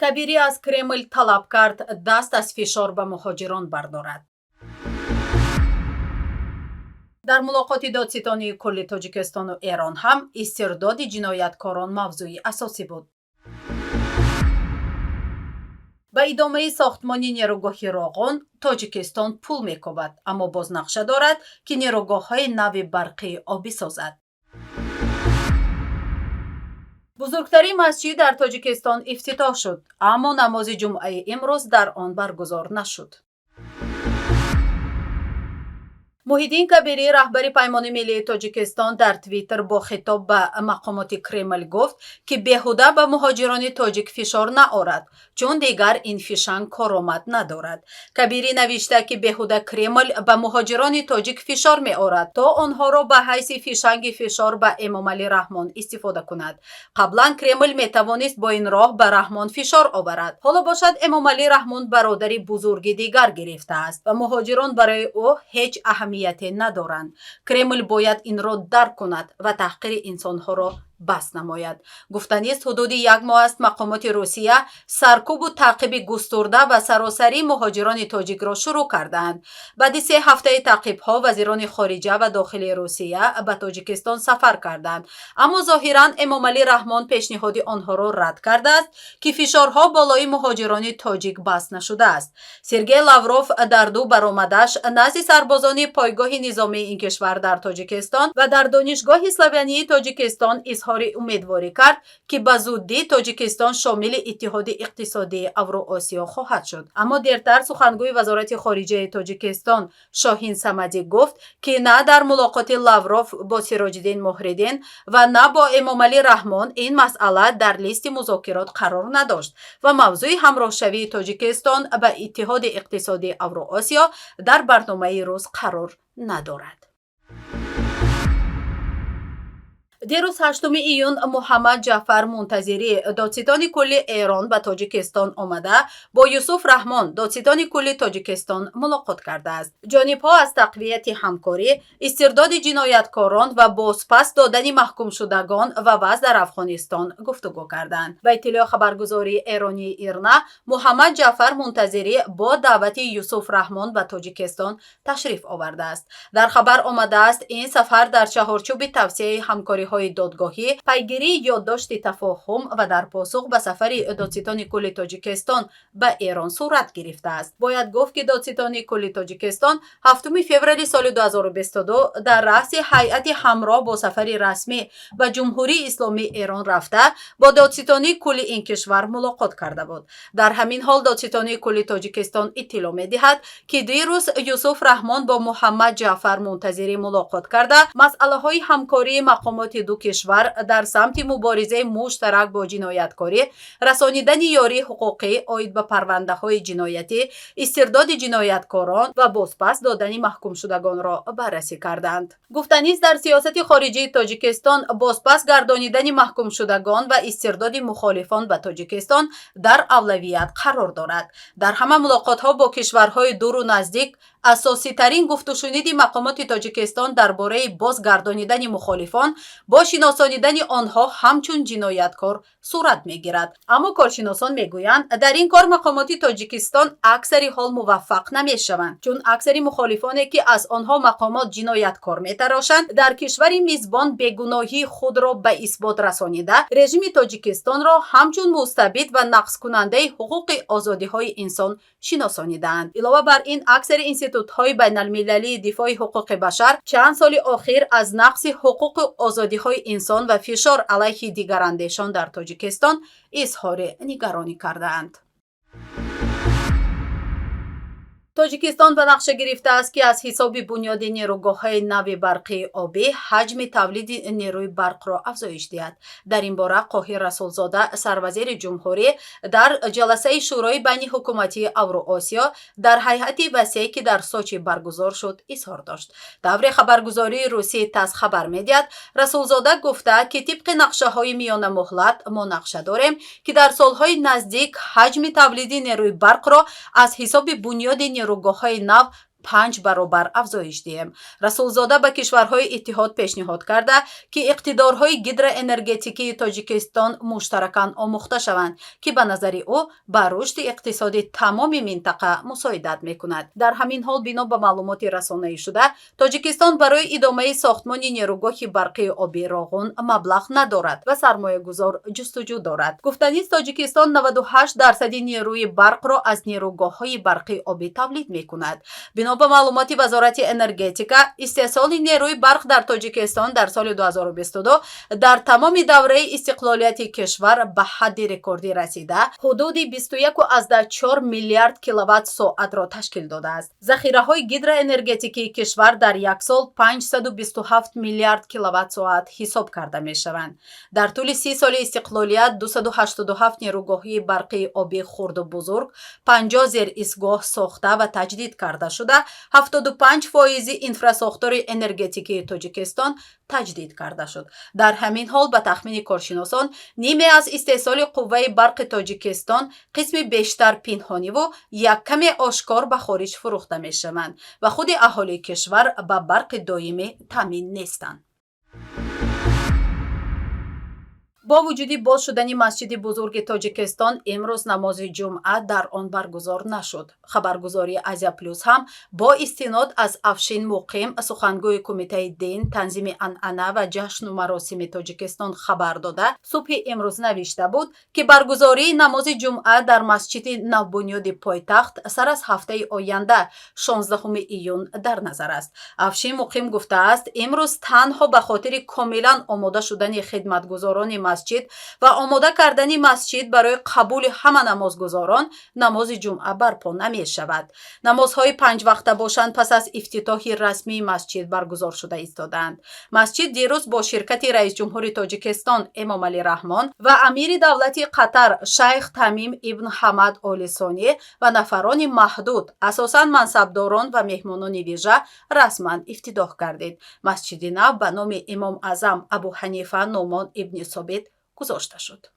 кабирӣ аз Кремл талаб кард даст аз фишор ба муҳоҷирон бардорад. дар мулоқоти додситони кулли Тоҷикистону Эрон ҳам истирдоди ҷинояткорон мавзӯи асосӣ буд. ба идомаи сохтмони нерӯгоҳи Роғун Тоҷикистон пул мекобад, аммо боз нақша дорад, ки нерӯгоҳҳои нави барқии обӣ созад. бузургтарин масҷид дар Тоҷикистон ифтитоҳ шуд, аммо намози ҷумъаи имрӯз дар он баргузор нашуд. муҳиддин Кабирӣ, раҳбари Паймони Миллии Тоҷикистон, дар Твиттер бо хитоб ба мақомоти Кремл гуфт, ки беҳуда ба муҳоҷирони тоҷик фишор наорад, чун дигар ин фишанг коромад надорад. Кабирӣ навишта, ки беҳуда Кремл ба муҳоҷирони тоҷик фишор меорад, то онҳоро ба ҳайси фишанги фишор ба Эмомалӣ Раҳмон истифода кунад. қаблан Кремл метавонист бо ин роҳ ба Раҳмон фишор оварад. ҳоло бошад Эмомалӣ Раҳмон бародари бузурги дигар гирифтааст ва муҳоҷирон барои ӯ ҳеҷ аҳамияте надоранд. Кремл бояд инро дарк кунад ва таҳқири инсонҳоро бас намояд. гуфтанист ҳудуди 1 моҳ аст мақомоти Русия саркӯбу таъқиби густурда ва саросарӣ муҳоҷирони тоҷикро шурӯъ кардаанд. баъди 3 ҳафтаи таъқибҳо вазирони хориҷа ва дохилии Русия ба Тоҷикистон сафар карданд, аммо зоҳиран Эмомалӣ Раҳмон пешниҳоди онҳоро рад кардааст, ки фишорҳо болои муҳоҷирони тоҷик бас нашудааст. Сергей Лавров дар ду баромадаш назди сарбозони пойгоҳи низомии ин кишвар дар Тоҷикистон ва дар Донишгоҳи славянии Тоҷикистон изҳори умедворӣ кард, ки ба зуддӣ Тоҷикистон шомили иттиҳоди иқтисодии Авроосиё хоҳад шуд. Аммо дертар сухангӯи вазорати хориҷаи Тоҷикистон Шоҳин Самадӣ гуфт, ки на дар мулоқоти Лавров бо Сироҷиддин Муҳриддин ва на бо Эмомалӣ Раҳмон ин масъала дар листи музокирот қарор надошт ва мавзӯи ҳамроҳшавии Тоҷикистон ба иттиҳоди иқтисодии Авроосиё дар барномаи рӯз қарор надорад. дирӯз 8 июн Муҳаммад Ҷаъфар Мунтазирӣ, додситони кулли Эрон ба Тоҷикистон омада бо Юсуф Раҳмон, додситони кулли Тоҷикистон мулоқот кардааст. ҷонибҳо аз тақвияти ҳамкорӣ, истирдоди ҷинояткорон ва бозпас додани маҳкумшудагон ва вазъ дар Афғонистон гуфтугӯ карданд. ба иттилоъ хабаргузории эронии ИРНА, Муҳаммад Ҷаъфар Мунтазирӣ бо даъвати Юсуф Раҳмон ба Тоҷикистон ташриф овардааст. дар хабар омадааст, ин сафар дар чаҳорчӯби тавсеяи ҳамкориҳои додгоҳӣ, пайгирии ёддошти тафоҳум ва дар посух ба сафари додситони кулли Тоҷикистон ба Эрон сурат гирифтааст. бояд гуфт, ки додситони кулли Тоҷикистон 7 феврали соли 2022 дар раъси ҳайати ҳамроҳ бо сафари расмӣ ба Ҷумҳурии Исломии Эрон рафта, бо додситони кулли ин кишвар мулоқот карда буд. дар ҳамин ҳол додситони кулли Тоҷикистон иттилоъ медиҳад, ки дирӯз Юсуф Раҳмон бо Муҳаммад Ҷаъфар Мунтазирӣ мулоқот карда, масъалаҳои ҳамкории мақомоти ду кишвар дар самти муборизаи муштарак бо ҷинояткорӣ, расонидани ёрии ҳуқуқӣ оид ба парвандаҳои ҷиноятӣ, истирдоди ҷинояткорон ва бозпас додани маҳкумшудагонро баррасӣ карданд. гуфтанист, дар сиёсати хориҷии Тоҷикистон бозпас гардонидани маҳкумшудагон ва истирдоди мухолифон ба Тоҷикистон дар авлавият қарор дорад. дар ҳама мулоқотҳо бо кишварҳои дуру наздик, асоситарин гуфтушуниди мақомоти Тоҷикистон дар бораи бозгардонидани мухолифон бо шиносонидани онҳо ҳамчун ҷинояткор сурат мегирад. аммо коршиносон мегӯянд, дар ин кор мақомоти Тоҷикистон аксари ҳол муваффақ намешаванд, чун аксари мухолифоне, ки аз онҳо мақомот ҷинояткор метарошанд, дар кишвари мизбон бегуноҳии худро ба исбот расонида, режими Тоҷикистонро ҳамчун мустабид ва нақскунандаи ҳуқуқи озодиҳои инсон шиносонидаанд. илова бар ин, аксари институтҳои байналмилалии дифои ҳуқуқи башар чанд соли охир аз нақси ҳуқуқи озодиҳои инсон ва фишор алайҳи дигарандешон дар Тоҷикистон изҳори нигаронӣ кардаанд. Тоҷикистон ба нақша гирифтааст, ки аз ҳисоби бунёди нерӯгоҳҳои нави барқии обӣ ҳаҷми тавлиди нерӯи барқро афзоиш диҳад. дар ин бора Қоҳир Расулзода, сарвазири ҷумҳурӣ, дар ҷаласаи шӯрои байни ҳукуматии Авроосиё дар ҳайати васеъ, ки дар Сочи баргузор шуд, изҳор дошт. таври хабаргузории русии ТАСС хабар медиҳад, Расулзода гуфта, ки тибқи нақшаҳои миёнамуҳлат мо нақша дорем, ки дар солҳои наздик ҳаҷми тавлиди нерӯи барқро аз ҳисоби бунёди нерӯгоҳҳои нав 5 баробар афзоиш диҳем. расулзода ба кишварҳои иттиҳод пешниҳод карда ки иқтидорҳои гидроэнергетикии тоҷикистон муштаракан омӯхта шаванд ки ба назари ӯ ба рушди иқтисоди тамоми минтақа мусоидат мекунад. дар ҳамин ҳол бино ба маълумоти расонаишуда тоҷикистон барои идомаи сохтмони нерӯгоҳи барқии оби роғун маблағ надорад ва сармоягузор ҷустуҷӯ дорад. гуфтанист тоҷикистон 98% нерӯи барқро аз нерӯгоҳҳои барқии обӣ тавлид мекунад. бино ба маълумоти вазорати энергетика истеҳсоли нерӯи барқ дар тоҷикистон дар соли 2022 дар тамоми давраи истиқлолияти кишвар ба ҳадди рекордӣ расида ҳудуди 21,4 миллиард киловатт соатро ташкил додааст. захираҳои гидроэнергетикии кишвар дар як сол 527 миллиард киловатт соат ҳисоб карда мешаванд. дар тӯли 30 соли истиқлолият 287 нерӯгоҳҳои барқии оби хурду бузург, 50 зеристгоҳ сохта ва таҷдид карда шуда, 75% инфрасохтори энергетикии тоҷикистон таҷдид карда шуд. дар ҳамин ҳол ба тахмини коршиносон ниме аз истеҳсоли қувваи барқи тоҷикистон қисми бештар пинҳониву яккаме ошкор ба хориҷ фурӯхта мешаванд ва худи аҳолии кишвар ба барқи доимӣ таъмин нестанд. бо вуҷуди боз шудани масҷиди бузурги тоҷикистон имрӯз намози ҷумъа дар он баргузор нашуд. хабаргузории Азия Плюс ҳам бо истинод аз Афшин Муқим, сухангӯи кумитаи дин, танзими анъана ва ҷашну маросими тоҷикистон хабар дода субҳи имрӯз навишта буд ки баргузории намози ҷумъа дар масҷиди навбунёди пойтахт сар аз ҳафтаи оянда 16 июн дар назар аст. Афшин Муқим гуфтааст имрӯз танҳо ба хотири комилан омода шудани хидматгузорони масҷид ва омода кардани масҷид барои қабули ҳама намозгузорон намози ҷумъа барпо намешавад. намозҳои 5 вақта бошанд пас аз ифтитоҳи расмии масҷид баргузор шуда истоданд. масҷид дирӯз бо ширкати раисҷумҳури тоҷикистон Эмомалӣ Раҳмон ва амири давлати Қатар Шайх Тамим ибн Ҳамад Оли Сонӣ ва нафарони маҳдуд асосан мансабдорон ва меҳмонони вижа расман ифтитоҳ гардид. масҷиди нав ба номи имом Аъзам Абу Ҳанифа Нӯмон ибни Собит гузошта шуд.